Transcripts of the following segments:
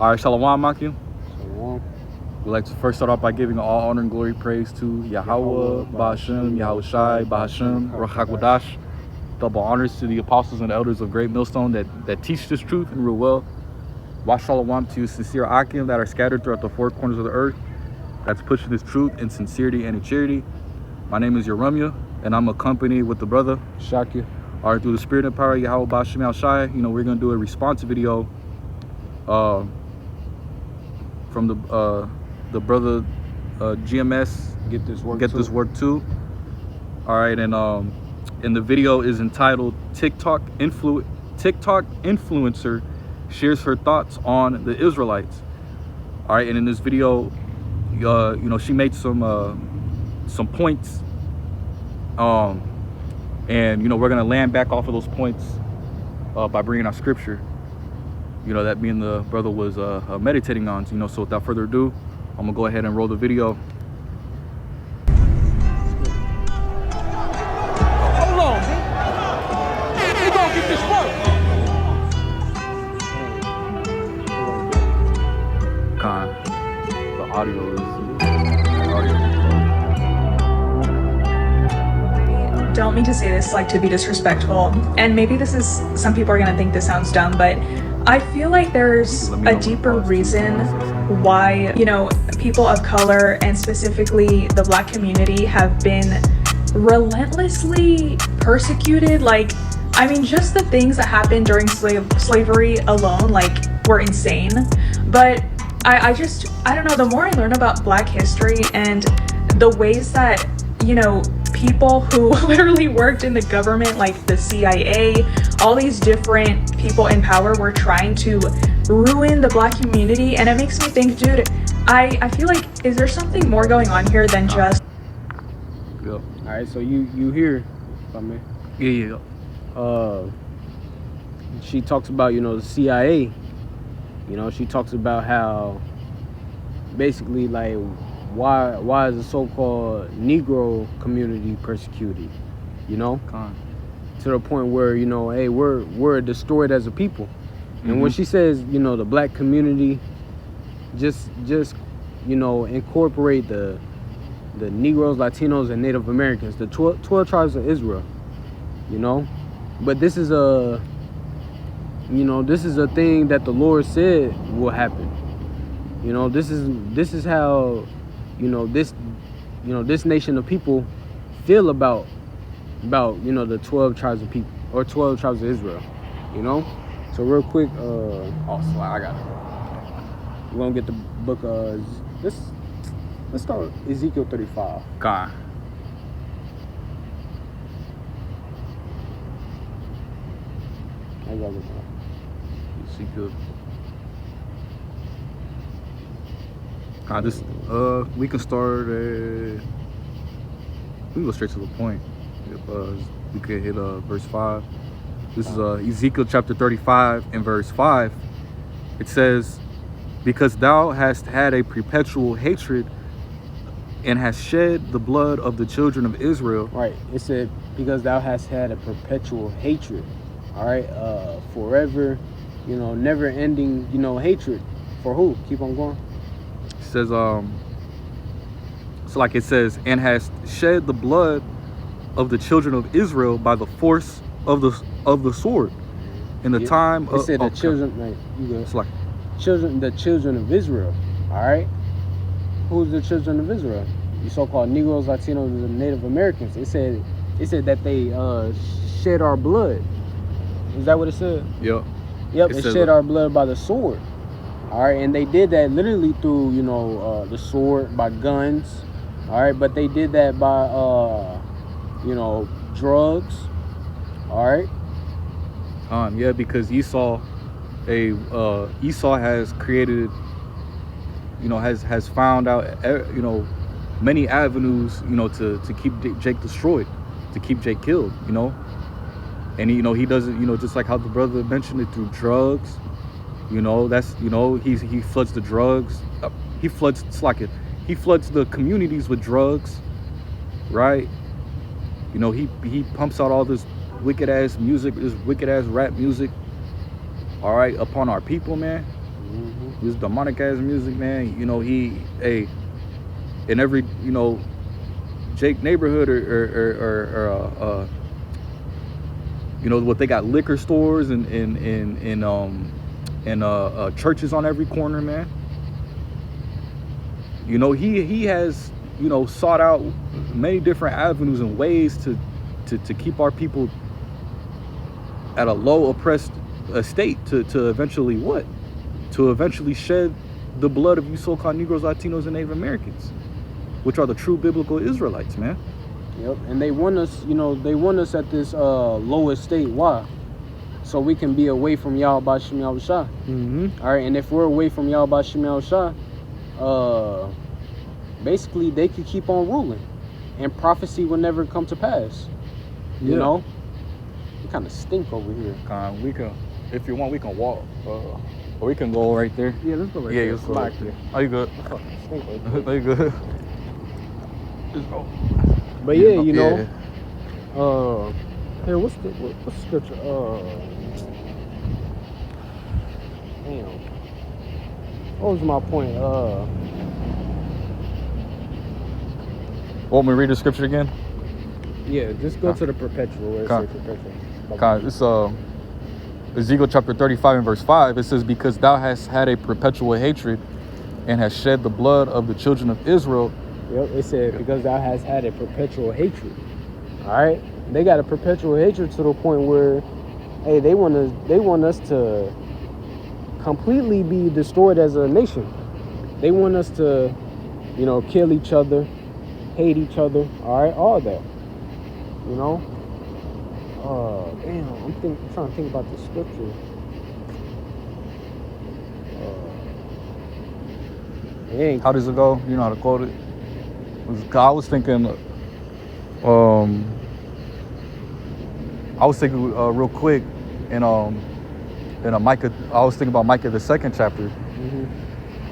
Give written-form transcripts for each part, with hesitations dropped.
All right, Shalom, Makim. Shalom. We'd like to first start off by giving all honor and glory praise to Yahweh, Ba'ashem, Yahushai, Ba'ashem, Ruach HaKodesh. Double honors to the apostles and elders of Great Millstone that teach this truth and real well. Wa Shalom to sincere Akim that are scattered throughout the four corners of the earth, that's pushing this truth in sincerity and in charity. My name is Yeremia, and I'm accompanied with the brother Shaki. All right, through the spirit and power of Yahweh, Ba'ashem, Yahushai, we're going to do a response video from the brother GMS. Get this work too. All right, and the video is entitled TikTok influencer shares her thoughts on the Israelites. All right, and in this video, she made some points, and we're gonna land back off of those points by bringing our scripture. That me and the brother was meditating on. So without further ado, I'm gonna go ahead and roll the video. Hold on, man. We gonna get this work. The audio is Don't mean to say this to be disrespectful, and maybe some people are gonna think this sounds dumb, but I feel like there's a deeper reason why people of color and specifically the Black community have been relentlessly persecuted. Just the things that happened during slavery alone were insane. But I don't know, the more I learn about Black history and the ways that people who literally worked in the government, like the CIA, all these different people in power were trying to ruin the Black community, and it makes me think, dude, I feel like, is there something more going on here than just... Go. All right, so you hear from me? Yeah. She talks about the CIA. She talks about how basically why is the so-called Negro community persecuted? To the point where hey, we're destroyed as a people. And when she says the Black community, just incorporate the Negroes, Latinos, and Native Americans, the 12 tribes of Israel. But this is a thing that the Lord said will happen. This is how this nation of people feel about the 12 tribes of people, or 12 tribes of Israel. So real quick, I got it. we're gonna get the book. Let's start with Ezekiel 35. God. I got it. Ezekiel. We can start we can go straight to the point. We could hit verse 5. This is Ezekiel chapter 35 and verse 5. It says, because thou hast had a perpetual hatred and hast shed the blood of the children of Israel. Right. It said, because thou hast had a perpetual hatred. All right. Forever, never ending, hatred. For who? Keep on going. It says, it says, and has shed the blood of the children of Israel by the force of the sword in the time of... It said the children, the children of Israel. All right. Who's the children of Israel? You so-called Negroes, Latinos, and Native Americans. It said that they shed our blood. Is that what it said? Yep. It shed our blood by the sword. All right, and they did that literally through the sword, by guns. All right, but they did that by drugs. All right. Yeah, because Esau has created, has found out, many avenues, to keep Jake destroyed, to keep Jake killed, and he does it, just like how the brother mentioned it, through drugs. That's he floods the drugs. He floods the communities with drugs, right? He pumps out all this wicked ass music, this wicked ass rap music, all right, upon our people, man. This demonic ass music, man. You know, in every, Jake neighborhood or you know what, they got liquor stores and churches on every corner, man. You know, he has, sought out many different avenues and ways to keep our people at a low oppressed state to eventually what? To eventually shed the blood of you so-called Negroes, Latinos, and Native Americans, which are the true biblical Israelites, man. Yep, and they want us, they want us at this lowest state. Why? So we can be away from Yahweh B'Shem Yahushua. All right, and if we're away from Yahweh B'Shem Yahushua, basically they could keep on ruling, and prophecy will never come to pass. You know, we kind of stink over here. We can, if you want, we can walk, or we can go right there. Yeah, let's go right there. Let's go right there. Are you good? I fucking stink right there. Are you good? Just go. But yeah, here, what's the scripture? Damn. What was my point? Want me to read the scripture again? Yeah, just go to the perpetual. Where it says perpetual. It's Ezekiel chapter 35 and verse 5. It says, because thou hast had a perpetual hatred and hast shed the blood of the children of Israel. Yep, it said, because thou hast had a perpetual hatred. All right, they got a perpetual hatred to the point where, hey, they want us to completely be destroyed as a nation. They want us to, kill each other, hate each other. All right, all that. Damn, I'm trying to think about the scripture. How does it go? You know how to quote it? I was thinking real quick in Micah. I was thinking about Micah the 2nd chapter.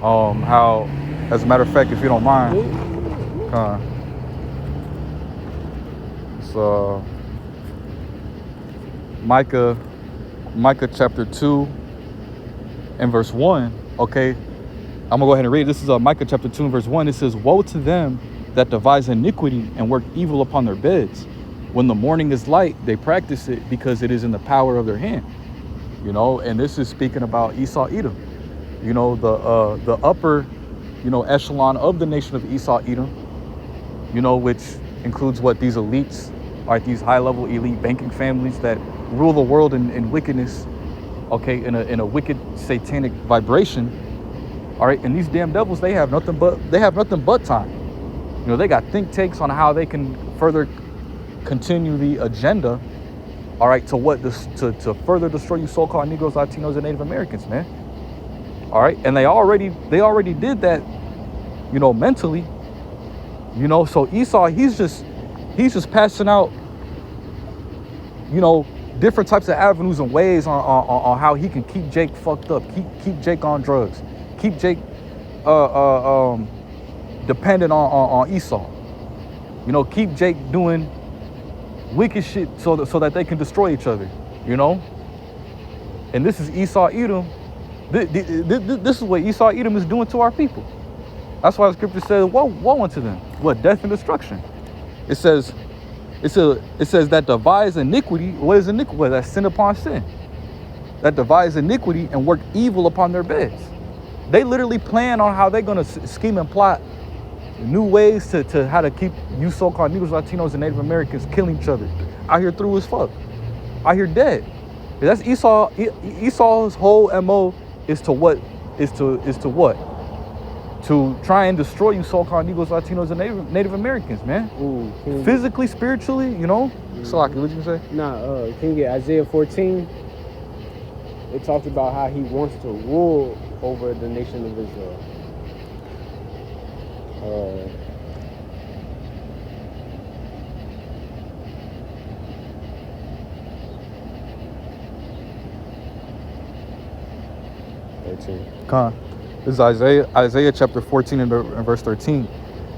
How, as a matter of fact, if you don't mind, it's Micah chapter 2 and verse 1. Okay, I'm gonna go ahead and read. This is Micah chapter 2 and verse 1. It says, woe to them that devise iniquity and work evil upon their beds. When the morning is light, they practice it because it is in the power of their hand. And this is speaking about Esau Edom. The upper, echelon of the nation of Esau Edom, which includes what, these elites, right? These high-level elite banking families that rule the world in wickedness, okay, in a wicked satanic vibration. All right, and these damn devils, they have nothing but time. They got think tanks on how they can further continue the agenda, all right, to further destroy you so-called Negroes, Latinos, and Native Americans, man. All right, and they already did that, mentally. So Esau, he's just passing out, different types of avenues and ways on how he can keep Jake fucked up, keep Jake on drugs, keep Jake dependent on Esau. Keep Jake doing wicked shit so that they can destroy each other. And this is Esau Edom. This is what Esau Edom is doing to our people. That's why the scripture says, woe unto them. What? Death and destruction. It says that devise iniquity. What is iniquity? Well, that's sin upon sin. That devise iniquity and work evil upon their beds. They literally plan on how they're going to scheme and plot new ways to how to keep you so-called Negroes, Latinos, and Native Americans killing each other out here through as fuck, out here dead. That's Esau. Esau's whole MO is to what? To try and destroy you so-called Negroes, Latinos, and Native Americans, man. Ooh, physically, spiritually, Salaki, what you say? Can you get Isaiah 14? It talks about how he wants to rule over the nation of Israel. 13. This is Isaiah chapter 14 and verse 13.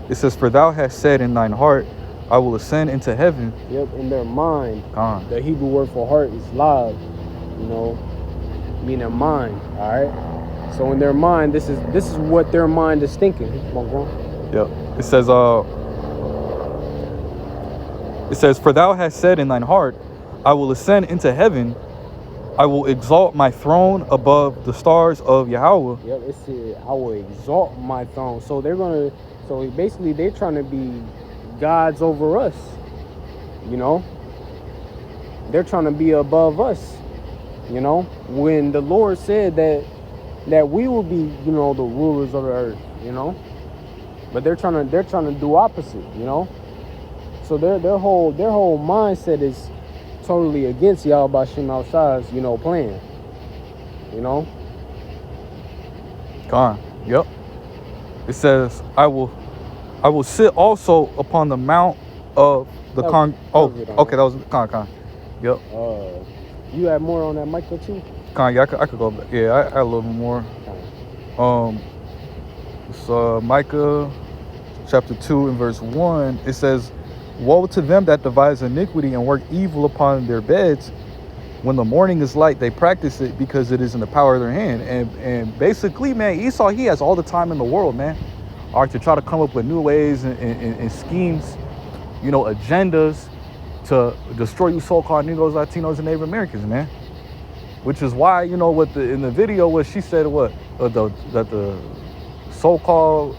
It says, for thou hast said in thine heart, I will ascend into heaven. Yep, in their mind. The Hebrew word for heart is lav, meaning mind, all right? So in their mind, this is what their mind is thinking. Come on, go on. Yep. It says, for thou hast said in thine heart, I will ascend into heaven. I will exalt my throne above the stars of Yahweh. Yep, it said, I will exalt my throne. So basically they're trying to be gods over us. You know? They're trying to be above us. You know? When the Lord said that we will be, you know, the rulers of the earth, you know? But they're trying to do opposite, you know? So their whole mindset is totally against Yahweh Shem Al-Shai's, you know, plan. You know? Gone. Yep. It says, I will sit also upon the mount of the con. Oh, okay, that was con. Yep. You had more on that mic though too? Con, yeah, I could go back. Yeah, I had a little bit more. It's Micah chapter 2 and verse 1. It says, woe to them that devise iniquity and work evil upon their beds. When the morning is light, they practice it because it is in the power of their hand. And basically, man, Esau, he has all the time in the world, man. All right, to try to come up with new ways and schemes, you know, agendas to destroy you so-called Negroes, Latinos, and Native Americans, man. Which is why, you know, in the video where she said that the so-called,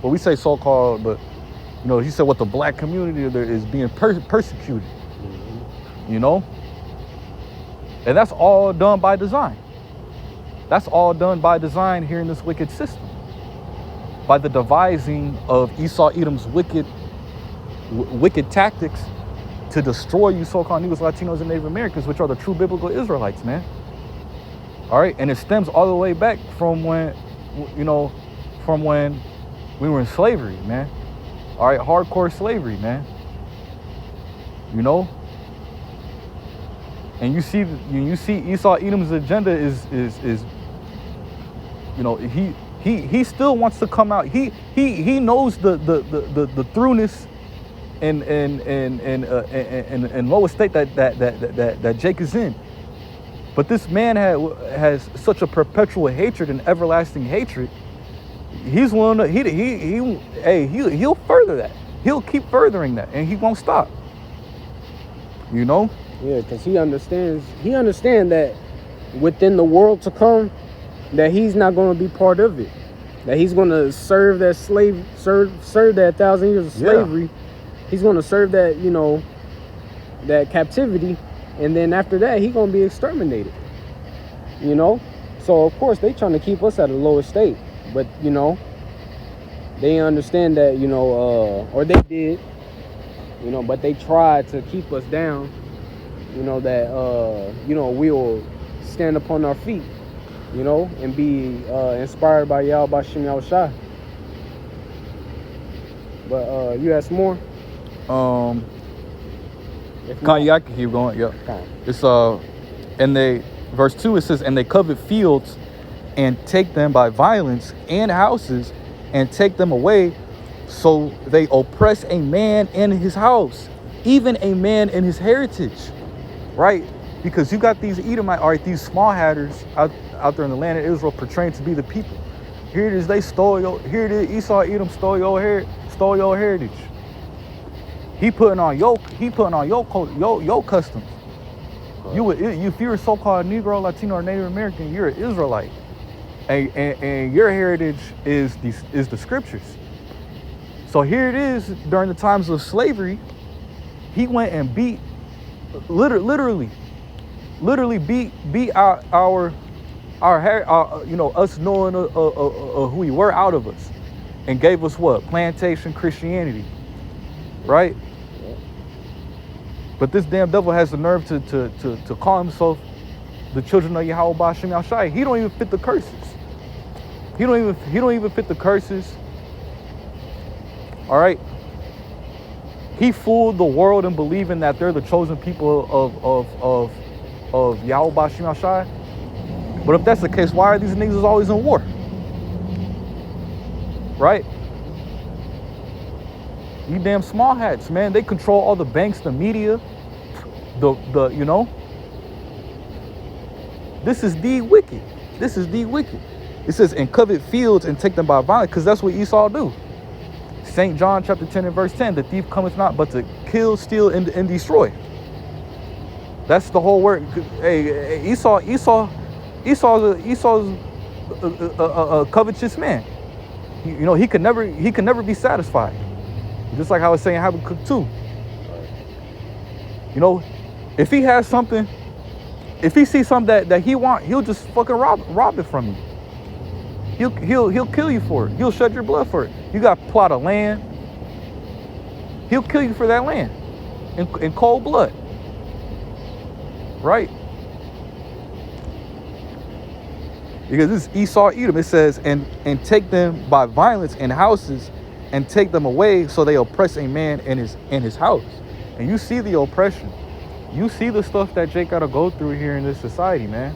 well, we say so-called, but you know, he said what the black community is being persecuted, you know? And that's all done by design. That's all done by design here in this wicked system. By the devising of Esau Edom's wicked tactics to destroy you so-called Negroes, Latinos, and Native Americans, which are the true biblical Israelites, man. All right, and it stems all the way back from when we were in slavery, man. All right, hardcore slavery, man. You know, and you see Esau Edom's agenda is you know, he still wants to come out. He knows the throughness and lowest state that Jake is in. But this man has such a perpetual hatred and everlasting hatred. He's willing to he'll further that. He'll keep furthering that, and he won't stop. You know? Yeah, because he understands that within the world to come, that he's not going to be part of it. That he's going to serve that serve that 1,000 years of slavery. Yeah. He's going to serve that, you know, that captivity, and then after that, he's going to be exterminated. You know? So of course they trying to keep us at a lower state. But, you know, they understand that, you know, or they did, you know, but they tried to keep us down, you know, that, you know, we'll stand upon our feet, you know, and be inspired by Yahweh Shem Yahushua. But you ask more? Yeah, I can keep going. Yep. It's and they, verse 2, it says, and they covet fields and take them by violence, and houses, and take them away. So they oppress a man in his house, even a man in his heritage, right? Because you got these Edomite, all right, these small hatters out there in the land of Israel portraying to be the people. Here it is, here it is, Esau Edom stole your heritage. He putting on your customs. If you're a so-called Negro, Latino, or Native American, you're an Israelite. And your heritage is the scriptures. So here it is, during the times of slavery, he went and beat, literally beat our you know, us knowing who we were out of us, and gave us what? Plantation Christianity, right? But this damn devil has the nerve to call himself the children of Yahweh Shem Yahushua. He don't even fit the curses. He don't even fit the curses. All right. He fooled the world in believing that they're the chosen people of Yahweh Shem Yahushua. But if that's the case, why are these niggas always in war? Right? You damn small hats, man. They control all the banks, the media, the you know. This is the wicked. This is the wicked. It says, and covet fields and take them by violence, because that's what Esau do. St. John chapter 10 and verse 10, the thief cometh not but to kill, steal, and destroy. That's the whole word. Hey, Esau's a covetous man. You know, he could never be satisfied. Just like I was saying Habakkuk 2. You know, if he has something, if he sees something that he want, he'll just fucking rob it from you. He'll kill you for it. He'll shed your blood for it. You got a plot of land. He'll kill you for that land in cold blood. Right? Because this is Esau, Edom. It says, and take them by violence in houses, and take them away, so they oppress a man in his house. And you see the oppression. You see the stuff that Jake got to go through here in this society, man.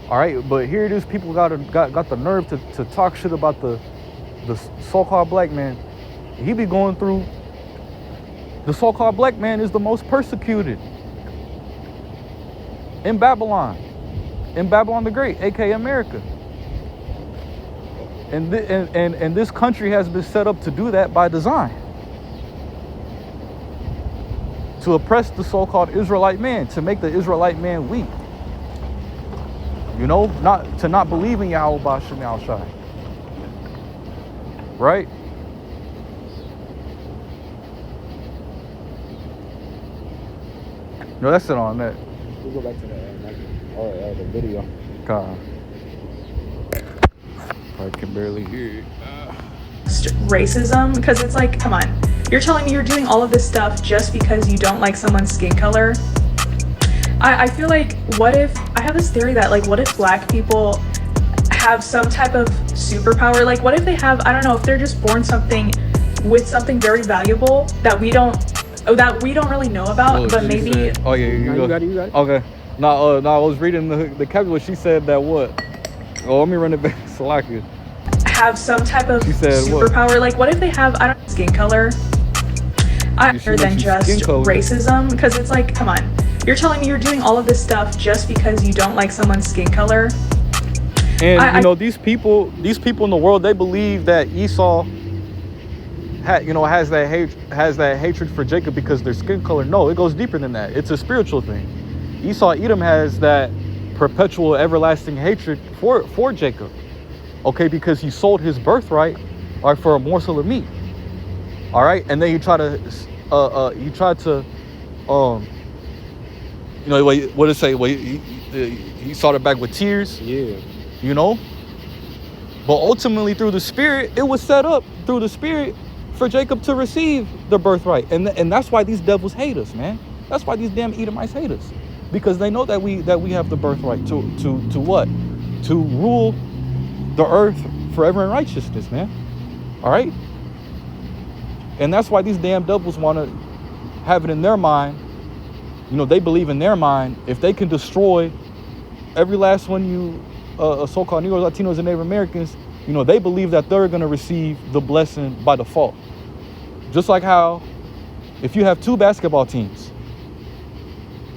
All right, but here it is. People got the nerve to talk shit about the so-called black man. He be going through. The so-called black man is the most persecuted in Babylon the Great, aka America. And this country has been set up to do that by design, to oppress the so-called Israelite man, to make the Israelite man weak. You know, not believe in Yahweh B'Shem Yahushai. Right? No, that's it on that. We'll go back to the video. God. I can barely hear it. Racism, because it's like, come on, you're telling me you're doing all of this stuff just because you don't like someone's skin color? I feel like, what if, I have this theory that, like, what if black people have some type of superpower? Like, what if they have, I don't know, if they're just born with something very valuable that we don't really know about, but maybe... Said, oh, yeah, you got it. Okay. No, I was reading the caption. She said that what? Oh, let me run it back. Salakia. Have some type of superpower. What? Like, what if they have, I don't know, skin color? Other than just racism? Because it's like, come on. You're telling me you're doing all of this stuff just because you don't like someone's skin color? And, you know, these people in the world, they believe that Esau has that hatred for Jacob because their skin color. No, it goes deeper than that. It's a spiritual thing. Esau, Edom has that perpetual, everlasting hatred for Jacob. Okay, because he sold his birthright, all right, for a morsel of meat. All right, and then he tried to, you know, what did it say? Well, he sought it back with tears. Yeah. You know, but ultimately through the Spirit, it was set up through the Spirit for Jacob to receive the birthright, and that's why these devils hate us, man. That's why these damn Edomites hate us, because they know that we have the birthright to what? To rule the earth forever in righteousness, man. All right, and that's why these damn devils want to have it in their mind. You know, they believe in their mind, if they can destroy every last one you so-called Negroes, Latinos, and Native Americans, you know, they believe that they're going to receive the blessing by default. Just like how if you have two basketball teams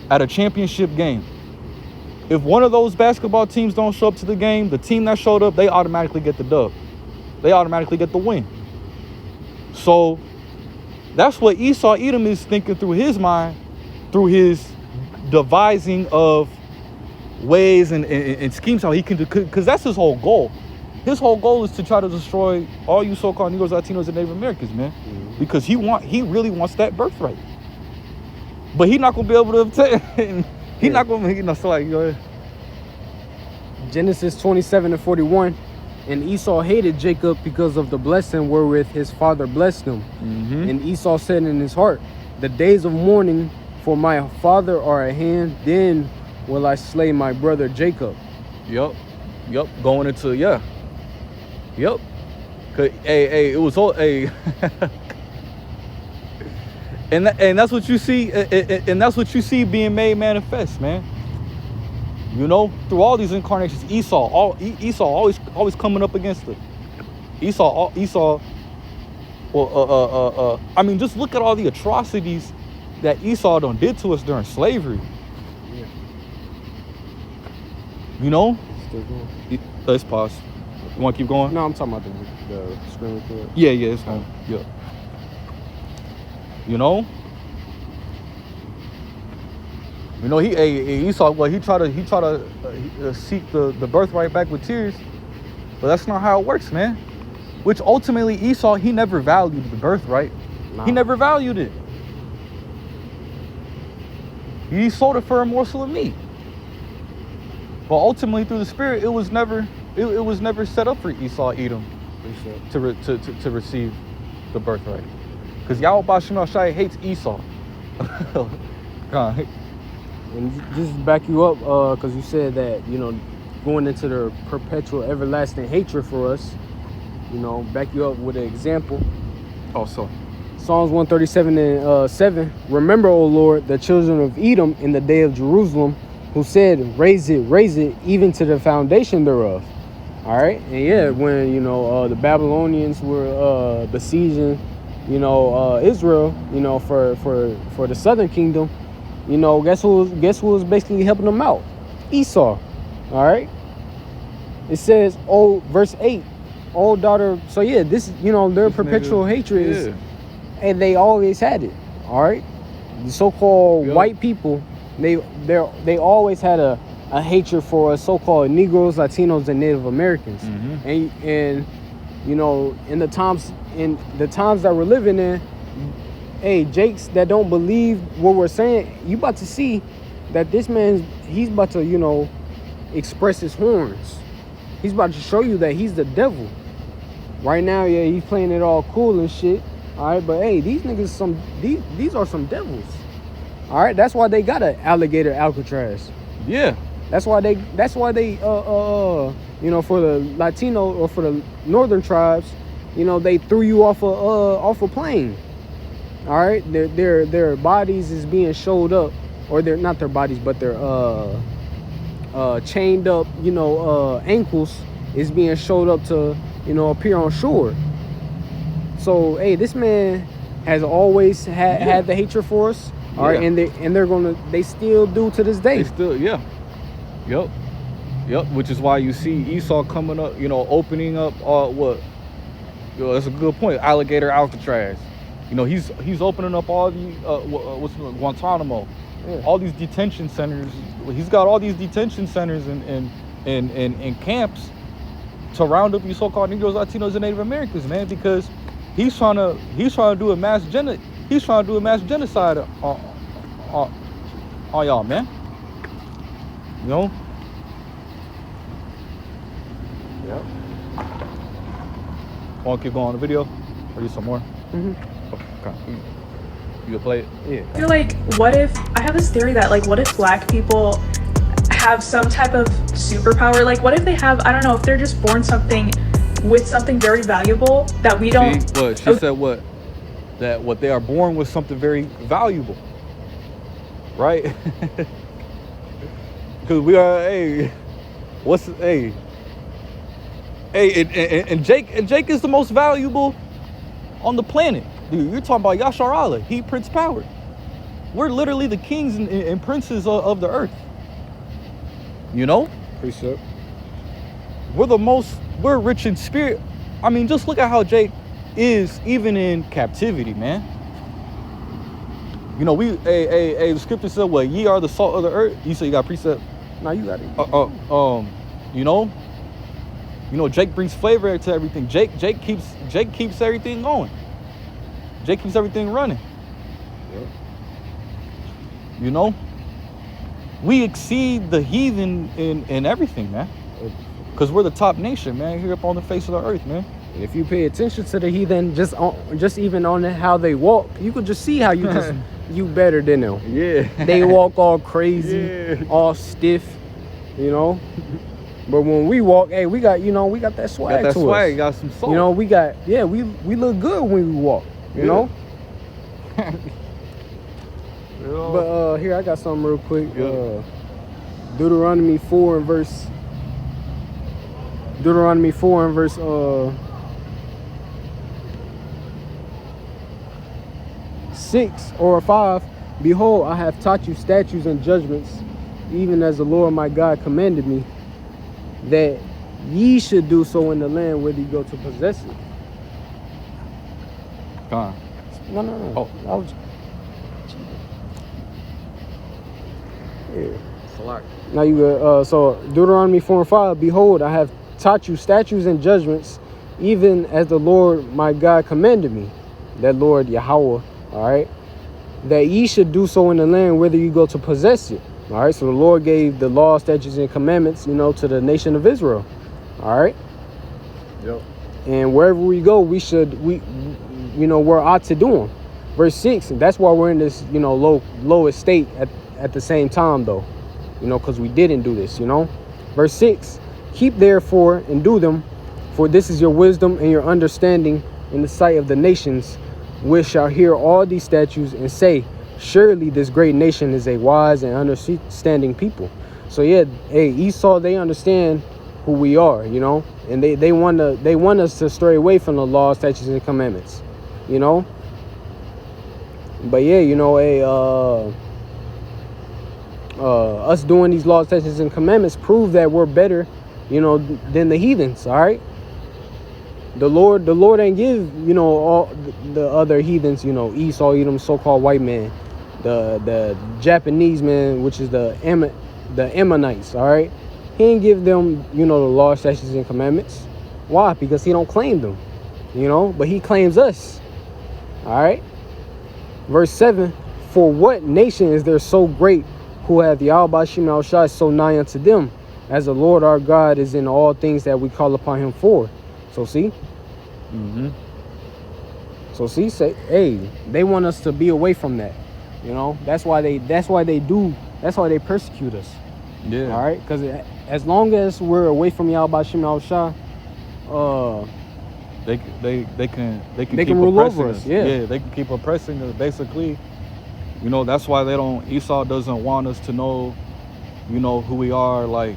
at a championship game, if one of those basketball teams don't show up to the game, the team that showed up, they automatically get the dub. They automatically get the win. So that's what Esau Edom is thinking through his mind, through his devising of ways and schemes how he can do, because that's his whole goal. His whole goal is to try to destroy all you so-called Negroes, Latinos, and Native Americans, man. Mm-hmm. Because he really wants that birthright. But he's not gonna be able to obtain. He's not gonna, you know. So like, go ahead. Genesis 27:41, and Esau hated Jacob because of the blessing wherewith his father blessed him. Mm-hmm. And Esau said in his heart, the days of mourning for my father are at hand. Then will I slay my brother Jacob. Yep. Going into Yep. Hey, it was all and that's what you see, and that's what you see being made manifest, man. You know, through all these incarnations, Esau always coming up against it. Esau. Well, I mean, just look at all the atrocities that Esau done did to us during slavery. Yeah. You know, still going? Let's pause. You want to keep going? No, I'm talking about the screen record. Yeah, it's going. Yeah. You know, Esau. Well, he tried to seek the birthright back with tears, but that's not how it works, man. Which ultimately Esau, he never valued the birthright. Nah. He never valued it. He sold it for a morsel of meat. But ultimately, through the Spirit, it was never set up for Esau, Edom, to receive the birthright. Because Yahweh Ba'Shem Shai hates Esau. God. And just to back you up, because you said that, going into the perpetual everlasting hatred for us, back you up with an example. Also, Psalms 137 and 7. Remember, O Lord, the children of Edom in the day of Jerusalem, who said, raise it, even to the foundation thereof. All right. And yeah, when, the Babylonians were besieging, Israel, for the southern kingdom, guess who was basically helping them out? Esau. All right. It says, verse 8, daughter. So yeah, this, their perpetual hatred is, and they always had it. All right. The so-called white people, they always had a hatred for so-called Negroes, Latinos, and Native Americans. Mm-hmm. And in the times that we're living in, hey, Jakes that don't believe what we're saying, you about to see that this man, he's about to, express his horns. He's about to show you that he's the devil. Right now, yeah, he's playing it all cool and shit. All right, but hey, these niggas these are some devils. All right, that's why they got an alligator Alcatraz. Yeah. That's why they for the Latino or for the northern tribes, they threw you off a plane. All right, their bodies is being showed up, or they're not their bodies, but their chained up, ankles is being showed up to, appear on shore. So hey, this man has always had the hatred for us. All right, and they still do to this day. They still, yeah. Yep. Which is why you see Esau coming up, opening up that's a good point. Alligator Alcatraz. He's opening up all the Guantanamo, all these detention centers. He's got all these detention centers and camps to round up you so-called Negroes, Latinos, and Native Americans, man, because he's trying to do a mass genocide on y'all, man. Yep. Want to keep going on the video? Or do some more? Mm-hmm. Okay. You can play it? Yeah. I feel like, I have this theory that, what if black people have some type of superpower? Like, what if they have, I don't know, if they're just born with something very valuable that we don't... See, what? She said what? That what they are born with something very valuable. Right? Because we are, and Jake is the most valuable on the planet. Dude, you're talking about Yashar Allah. He Prince Power. We're literally the kings and princes of the earth. Precept. We're rich in spirit. I mean, just look at how Jake is even in captivity, man. The scripture said, "What ye are the salt of the earth." You say you got precept. No, you got it. Jake brings flavor to everything. Jake keeps everything going. Jake keeps everything running. Yep. We exceed the heathen in everything, man. Because we're the top nation, man, here up on the face of the earth, man. If you pay attention to the heathen, just even on how they walk, you could just see how you better than them. Yeah. They walk all crazy, all stiff, But when we walk, hey, we got that swag to us. Swag, got some soul. We look good when we walk, you know? But here, I got something real quick. Deuteronomy 4 and verse 6 or 5. Behold, I have taught you statutes and judgments, even as the Lord my God commanded me. that ye should do so in the land whether you go to possess it. Con. No. Oh. I was, yeah. Select. Now you so Deuteronomy 4:5. Behold, I have taught you statutes and judgments, even as the Lord my God commanded me. That Lord Yahweh, all right, that ye should do so in the land whether you go to possess it. All right. So the Lord gave the law, statutes, and commandments, to the nation of Israel. All right. Yep. And wherever we go, we're ought to do them. Verse 6, and that's why we're in this, low estate at the same time, though, because we didn't do this, Verse 6, keep therefore and do them, for this is your wisdom and your understanding in the sight of the nations, which shall hear all these statutes and say, surely this great nation is a wise and understanding people. So yeah, hey, Esau, they understand who we are, and they want us to stray away from the law, statutes, and commandments, But yeah, us doing these laws, statutes, and commandments prove that we're better, than the heathens. All right. The Lord ain't give all the other heathens, Esau, Edom, so-called white man, the Japanese man, which is the Ammonites. All right. He ain't give them, the law, statutes, and commandments. Why? Because he don't claim them, but he claims us. All right. Verse 7, for what nation is there so great who hath Yahweh Shem Al Shai so nigh unto them, as the Lord our God is in all things that we call upon him for? So see? Mm-hmm. So see, say, hey, they want us to be away from that. That's why they persecute us. Yeah. All right? Because as long as we're away from Yahweh Shem Al Shai, they can keep rule oppressing over us. Yeah, they can keep oppressing us. Basically, that's why Esau doesn't want us to know, who we are. Like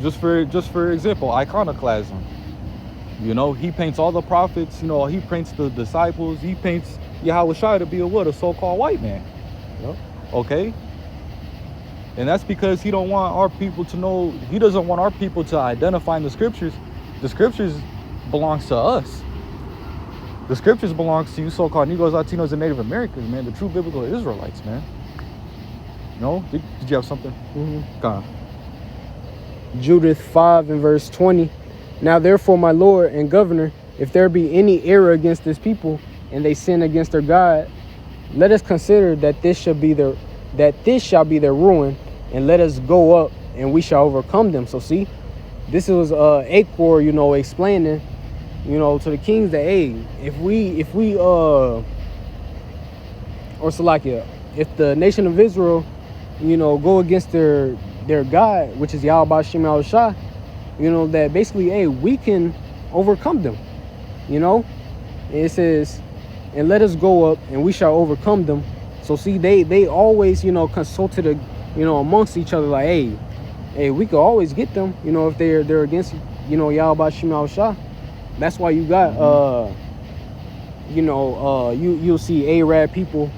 just for example, iconoclasm. He paints all the prophets. He paints the disciples. He paints Yahweh Shai to be a so-called white man. Yep. Okay. And that's because he don't want our people to know. He doesn't want our people to identify in the scriptures. The scriptures belongs to us. The scriptures belongs to you so-called Negroes, Latinos, and Native Americans, man. The true biblical Israelites, man. Did you have something? Mm-hmm. Come on. Judith 5 and verse 20. Now therefore, my Lord and Governor, if there be any error against this people, and they sin against their God, let us consider that this shall be their ruin, and let us go up, and we shall overcome them. So see, this was Achor, explaining, to the kings that, hey, if the nation of Israel, go against their God, which is Yahweh Shem Al Shai, that basically, hey, we can overcome them. And it says, and let us go up, and we shall overcome them. So see, they always, consulted, amongst each other, like, hey, we could always get them, if they're against, Yahweh Shem Al Shai. That's why you got, you'll see Arab people,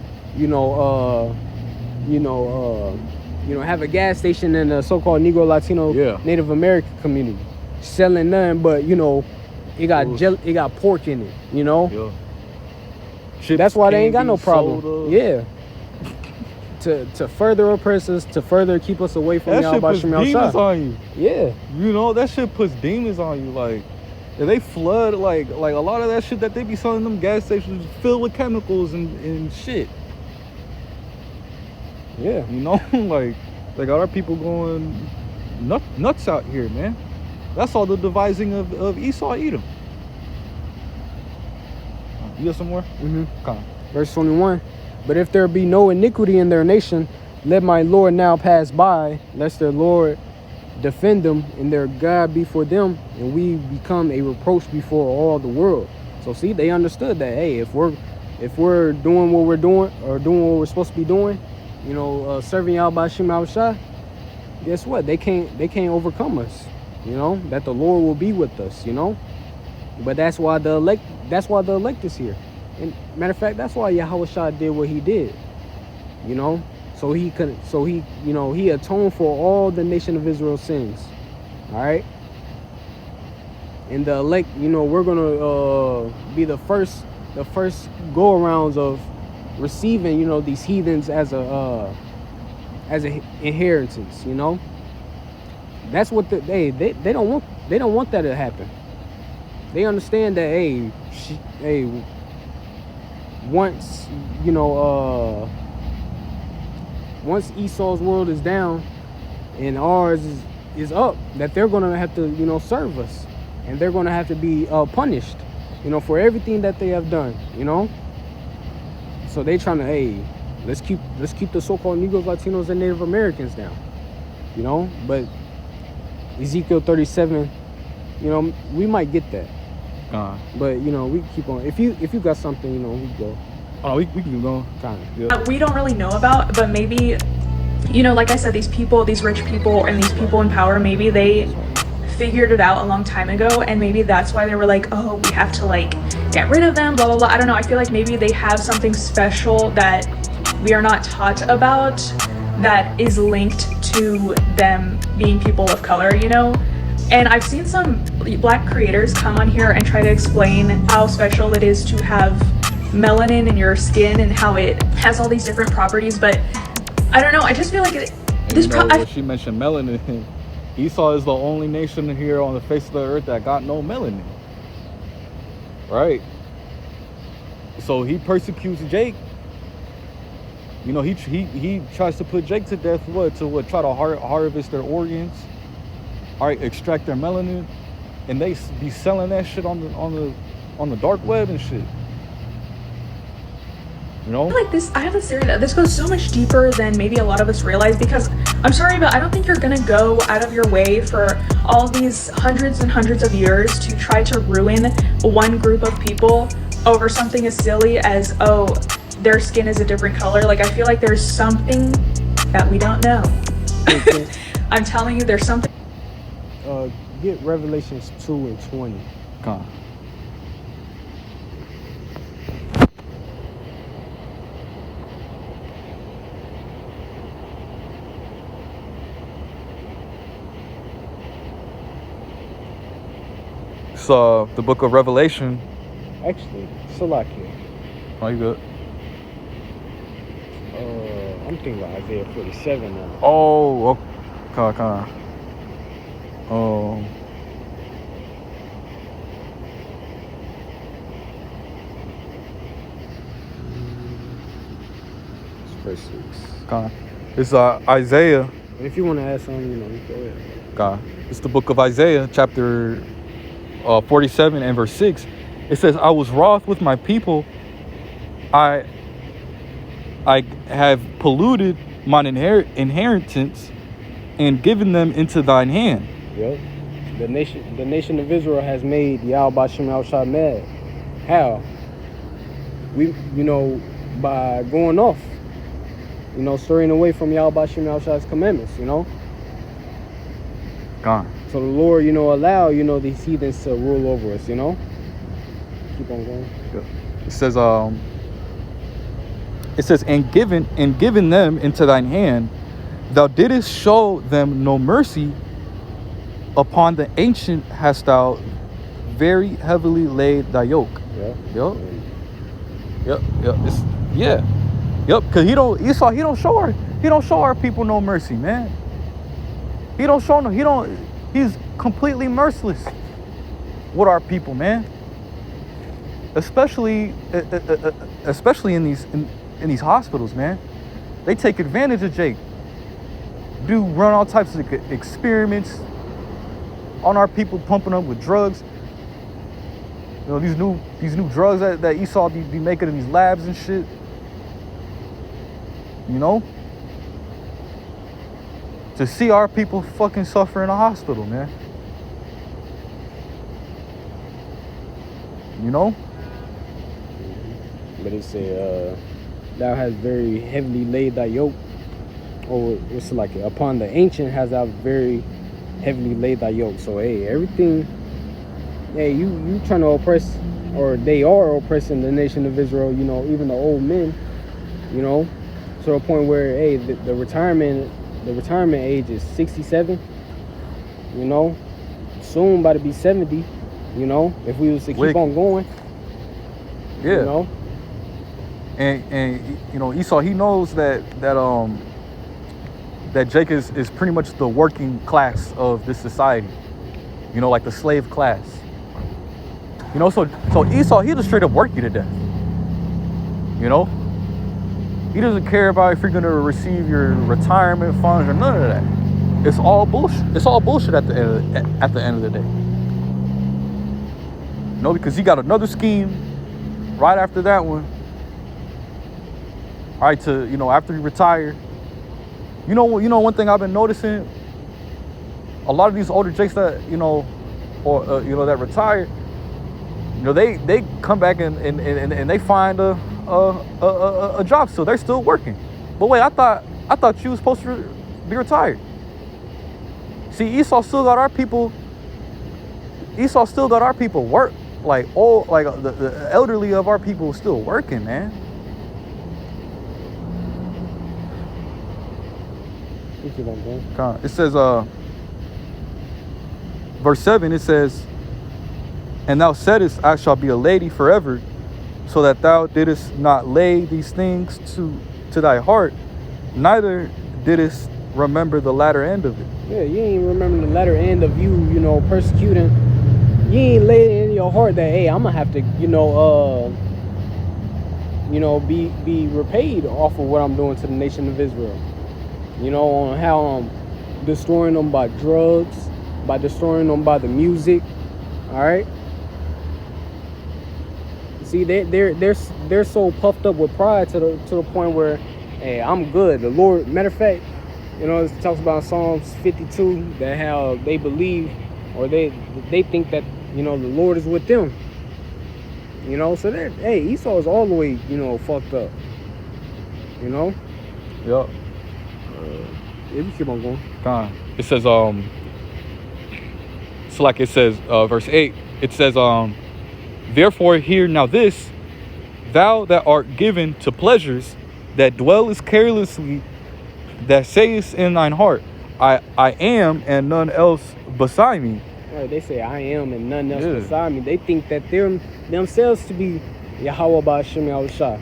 have a gas station in the so-called Negro, Latino, Native American community, selling nothing but, it got pork in it, Yeah. That's why they ain't got no problem. Soda. Yeah. To further oppress us, to further keep us away from Yahweh Shem Al Shai. That shit puts demons on you. Yeah. That shit puts demons on you. Like, and they flood, like a lot of that shit that they be selling them gas stations filled with chemicals and shit. Yeah. Like they got our people going nuts out here, man. That's all the devising of Esau Edom. You got some more? Mm-hmm. Come on. Verse 21. But if there be no iniquity in their nation, let my Lord now pass by, lest their Lord defend them and their God be for them, and we become a reproach before all the world. So see, they understood that, hey, if we're doing what we're doing, or doing what we're supposed to be doing, serving Yahweh Shem Al Shai, guess what? They can't overcome us. That the Lord will be with us. But that's why the elect is here. And matter of fact, that's why Yahweh Shai did what he did. So he atoned for all the nation of Israel's sins. All right. And the elect, we're gonna be the first go arounds of receiving, these heathens as a inheritance. That's what they don't want that to happen. They understand that once once Esau's world is down and ours is up, that they're gonna have to serve us, and they're gonna have to be punished for everything that they have done. So they trying to let's keep the so-called Negroes, Latinos, and Native Americans down. But Ezekiel 37, we might get that. But we keep on. If you got something, we go. Oh, we can go. Kind of. Yeah. We don't really know about, but maybe, like I said, these people, these rich people, and these people in power, maybe they figured it out a long time ago, and maybe that's why they were like, oh, we have to get rid of them, blah blah blah. I don't know. I feel like maybe they have something special that we are not taught about, that is linked to them being people of color, And I've seen some Black creators come on here and try to explain how special it is to have melanin in your skin and how it has all these different properties, but I don't know. I just feel like she mentioned melanin. Esau is the only nation here on the face of the earth that got no melanin. Right? So he persecutes Jake. He tries to put Jake to death. Try to harvest their organs. All right, extract their melanin, and they be selling that shit on the dark web and shit. Like this, I have a theory that this goes so much deeper than maybe a lot of us realize, because I'm sorry, but I don't think you're gonna go out of your way for all these hundreds and hundreds of years to try to ruin one group of people over something as silly as, oh, their skin is a different color. I feel like there's something that we don't know. I'm telling you, there's something. Get Revelations 2 and 20. Come on. It's the book of Revelation. Actually, Salakia. Oh, you good? I'm thinking about Isaiah 47 now. Oh, okay. Oh. Verse 6. It's Isaiah. And if you want to add something, you go ahead. It's the book of Isaiah, chapter 47 and verse 6. It says, I was wroth with my people. I have polluted mine inheritance and given them into thine hand. Yep. The nation of Israel has made Yahweh Shem Shah mad. How? We, by going off, straying away from Yahweh Shem Shah's commandments, God. So the Lord, allow, these heathens to rule over us, Keep on going. It says, and given them into thine hand, thou didst show them no mercy. Upon the ancient hast thou very heavily laid thy yoke. Yep. Because he don't show our people no mercy, man. He's completely merciless with our people, man. Especially in these hospitals, man. They take advantage of Jake. Run all types of experiments on our people, pumping them with drugs. These new drugs that Esau be making in these labs and shit. To see our people fucking suffer in a hospital, man. But it say, thou hast very heavily laid thy yoke, or it's like upon the ancient has thou very heavily laid thy yoke. So everything, you trying to oppress, or they are oppressing the nation of Israel, even the old men, to the point where the retirement age is 67. You know, soon about to be 70. You know, if we was to keep on going. Yeah. You know. And you know, Esau, he knows that Jake is pretty much the working class of this society. You know, like the slave class. You know, so Esau, he'll just straight up work you to death. You know? He doesn't care about if you're gonna receive your retirement funds or none of that. It's all bullshit. It's all bullshit at the end of the day. You know, because he got another scheme right after that one. All right, to, you know, after you retire. You know one thing I've been noticing, a lot of these older jakes that, you know, or you know, that retire, you know, they come back and they find a job still. They're still working. But wait, I thought you was supposed to be retired. See, Esau still got our people work, like all, like the elderly of our people still working, man. It says, verse 7, it says, and thou saidest, I shall be a lady forever, so that thou didst not lay these things to thy heart, neither didst remember the latter end of it. Yeah, you ain't remember the latter end of you know, persecuting. You ain't laid it in your heart that, hey, I'm gonna have to, you know, be repaid off of what I'm doing to the nation of Israel. You know, on how I'm destroying them by drugs, by destroying them by the music. All right. See, they're so puffed up with pride to the point where, hey, I'm good. The Lord, matter of fact, you know, it talks about Psalms 52 that how they believe, or they think that, you know, the Lord is with them. You know, so hey, Esau is all the way, you know, fucked up. You know. Yup. If you keep on going. It says, so like it says, verse 8, it says, therefore hear now this, thou that art given to pleasures, that dwellest carelessly, that sayest in thine heart, I am and none else beside me. Right, they say I am and none else beside me. They think that they're themselves to be Yahweh Ba'Shem Yahushua.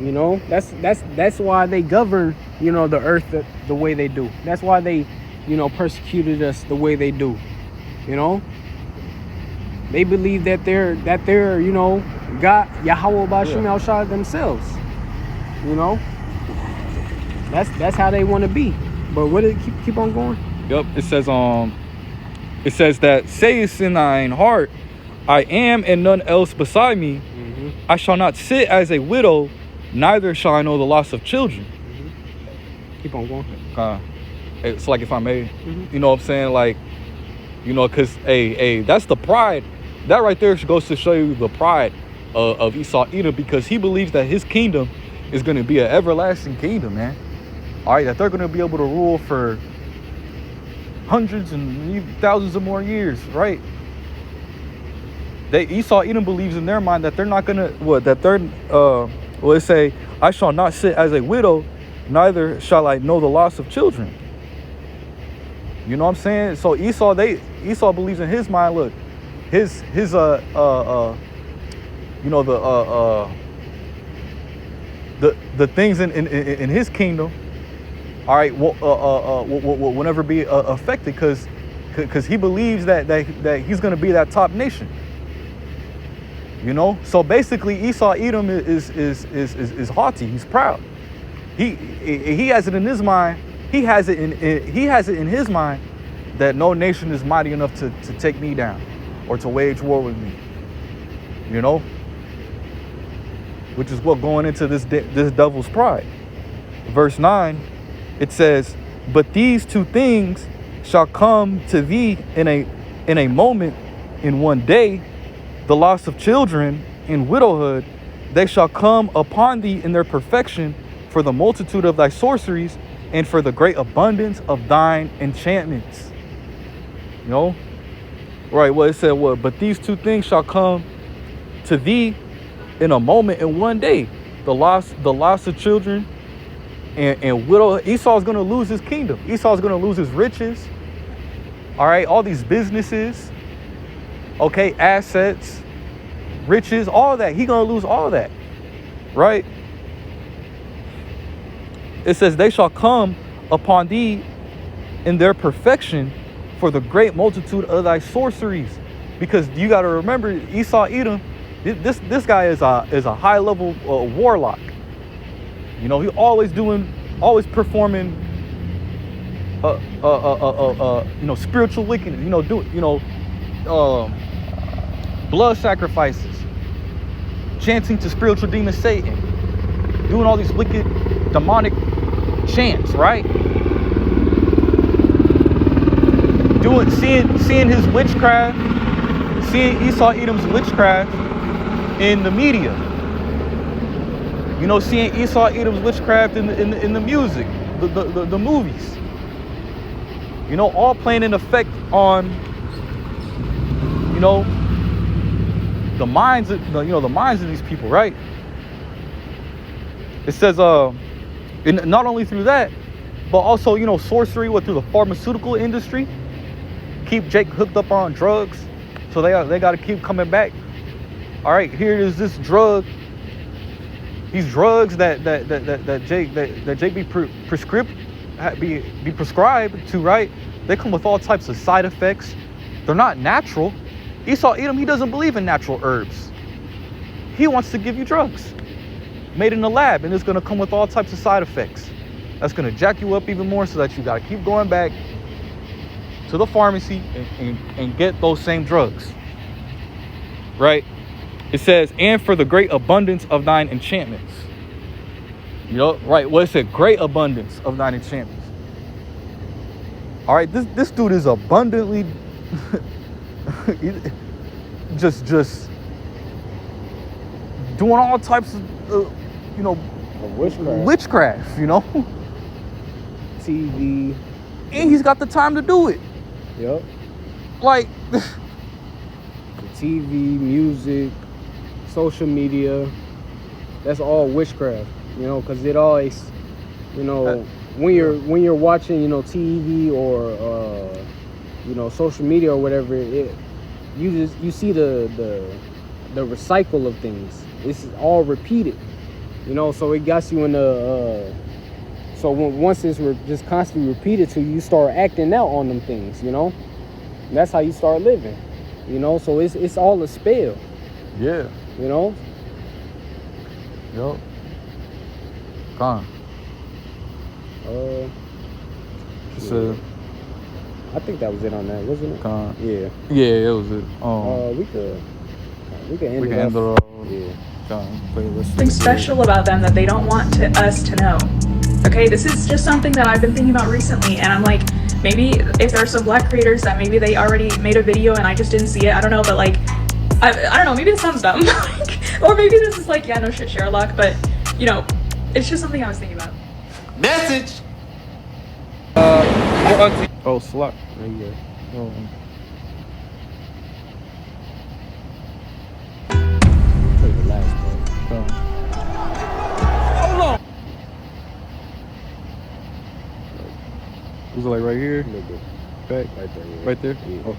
You know, that's why they govern, you know, the earth the way they do. That's why they, you know, persecuted us the way they do. You know, they believe that they're you know, God Yahweh Ba'Shem Yahushua themselves. You know, that's how they want to be. But what did it keep on going? Yep. It says that sayest in thine heart, I am and none else beside me. Mm-hmm. I shall not sit as a widow, neither shall I know the loss of children. Mm-hmm. Keep on going. It's like, if I may, you know what I'm saying? Like, you know, because, hey, that's the pride. That right there goes to show you the pride of Esau Edom, because he believes that his kingdom is going to be an everlasting kingdom, man. All right, that they're going to be able to rule for hundreds and even thousands of more years, right? Esau Edom believes in their mind that they're not going to, it say, I shall not sit as a widow, neither shall I know the loss of children. You know what I'm saying? So Esau believes in his mind, look, his you know, the things in his kingdom, all right, will never be affected, because he believes that he's going to be that top nation. You know, so basically Esau Edom is haughty. He's proud. He has it in his mind. He has it in his mind that no nation is mighty enough to take me down or to wage war with me. You know, which is what going into this devil's pride. Verse 9, it says, but these two things shall come to thee in a moment, in one day, the loss of children and widowhood, they shall come upon thee in their perfection, for the multitude of thy sorceries and for the great abundance of thine enchantments. You know, right? Well, it said, what? But these two things shall come to thee in a moment, in one day, the loss of children and widow. Esau's going to lose his kingdom. Esau's going to lose his riches. all right, all these businesses, okay, assets, riches, all that. He gonna lose all that, right? It says, they shall come upon thee in their perfection for the great multitude of thy sorceries. Because you got to remember, Esau Edom, this guy is a high level warlock. You know, he always performing you know, spiritual wickedness, you know, blood sacrifices, chanting to spiritual demon Satan, doing all these wicked demonic chants, right? Seeing his witchcraft, seeing Esau Edom's witchcraft in the media. You know, seeing Esau Edom's witchcraft in the music, the movies. You know, all playing an effect on, you know, the minds of these people, right? It says, and not only through that, but also, you know, sorcery through the pharmaceutical industry. Keep Jake hooked up on drugs, so they got to keep coming back. All right, here is this drug. These drugs that Jake be prescribed to, right? They come with all types of side effects. They're not natural. Esau Edom, he doesn't believe in natural herbs. He wants to give you drugs made in the lab, and it's going to come with all types of side effects. That's going to jack you up even more, so that you got to keep going back to the pharmacy and get those same drugs, right? It says, and for the great abundance of thine enchantments. You know, right? Well, it said great abundance of thine enchantments. All right, this dude is abundantly just doing all types of you know, witchcraft, you know, TV, and he's got the time to do it. Yep. Like the TV, music, social media, that's all witchcraft, you know, because it always, you know, when you're watching, you know, TV or you know, social media or whatever, you see the recycle of things. It's all repeated, you know, so it got you in the so once it's just constantly repeated to you, start acting out on them things, you know. And that's how you start living, you know. So it's all a spell. Yeah. You know. Yup. Con. Yeah. I think that was it on that, wasn't it? Con. Yeah. Yeah, it was it. We can end it off. Yeah. Something special about them that they don't want us to know. Okay, this is just something that I've been thinking about recently, and I'm like, maybe if there are some black creators that maybe they already made a video and I just didn't see it, I don't know, but like, I don't know, maybe this sounds dumb, or maybe this is like, yeah, no shit, Sherlock, but, you know, it's just something I was thinking about. Message! Oh, Slack. There you go. Oh. Take the last part. Hold on! Was it like right here? A little bit. Back? Right there. Yeah. Right there? Yeah. Oh.